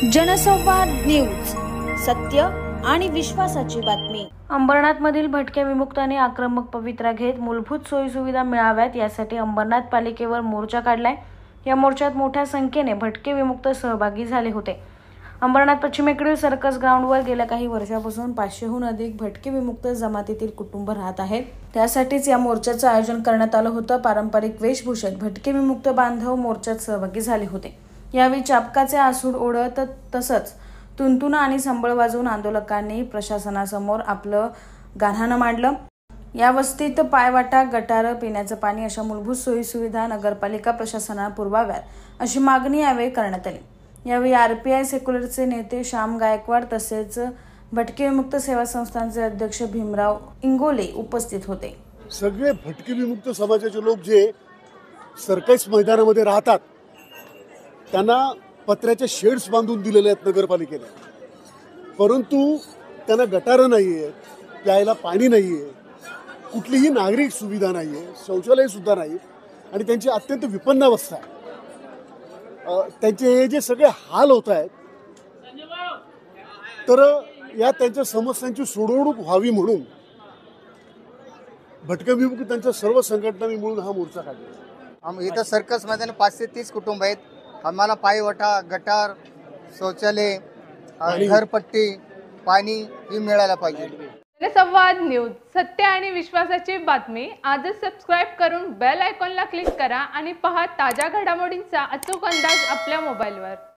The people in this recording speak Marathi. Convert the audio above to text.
जनसंवाद न्यूज, सत्य आणि विश्वासाची बातमी। अंबरनाथमधील भटक्या विमुक्तांनी आक्रमक पवित्रा घेत मूलभूत सोयीसुविधा मिळाव्यात यासाठी अंबरनाथ पालिकेवर मोर्चा काढलाय। या मोर्चात मोठ्या संख्येने भटके विमुक्त सहभागी झाले होते। अंबरनाथ पश्चिमेकडील सर्कस ग्राउंडवर गेल्या काही वर्षांपासून 500हून अधिक भटके विमुक्त जमातीतील कुटुंब राहत आहेत। त्यासाठीच या मोर्चाचं आयोजन करण्यात आलं होतं। पारंपरिक वेशभूषेत भटके विमुक्त बांधव मोर्चात सहभागी झाले होते। यावेळी चाबकाचे आसूड ओढत तसंच तुंतुना आणि संबळ वाजवून आंदोलकांनी प्रशासनासमोर आपलं गाऱ्हाण मांडलं। या वस्तीत पायवाटा, गटार, पिण्याचं पाणी अशा मूलभूत सोयीसुविधा नगरपालिका प्रशासनाला पुरवाव्यात अशी मागणी यावेळी करण्यात आली। यावेळी आरपीआय सेक्युलरचे नेते श्याम गायकवाड तसेच भटके विमुक्त सेवा संस्थांचे अध्यक्ष भीमराव इंगोले उपस्थित होते। सगळे भटके विमुक्त समाजाचे लोक जे सर्कस मैदानामध्ये राहतात त्यांना पत्र्याचे शेड्स बांधून दिलेले आहेत नगरपालिकेने, परंतु त्यांना गटारं नाही आहेत, प्यायला पाणी नाही आहे, कुठलीही नागरिक सुविधा नाही आहे, शौचालय सुद्धा नाही आणि त्यांची अत्यंत विपन्न अवस्था आहे। त्यांचे हे जे सगळे हाल होत आहेत तर या त्यांच्या समस्यांची सोडवणूक व्हावी म्हणून भटके विमुक्तांच्या सर्व संघटनांनी मिळून हा मोर्चा काढला। इथं सर्कस मैदान 5 ते 30 कुटुंब आहेत। आम्हाला पायवाटा, गटार, शौचालय, घरपट्टी, पाणी ही मिळायला पाहिजे। जनसंवाद न्यूज, सत्य आणि विश्वासाची बातमी। आजच सबस्क्राइब करून बेल आयकॉनला क्लिक करा आणि पहा ताज्या घडामोडींचा अचूक अंदाज आपल्या मोबाईलवर।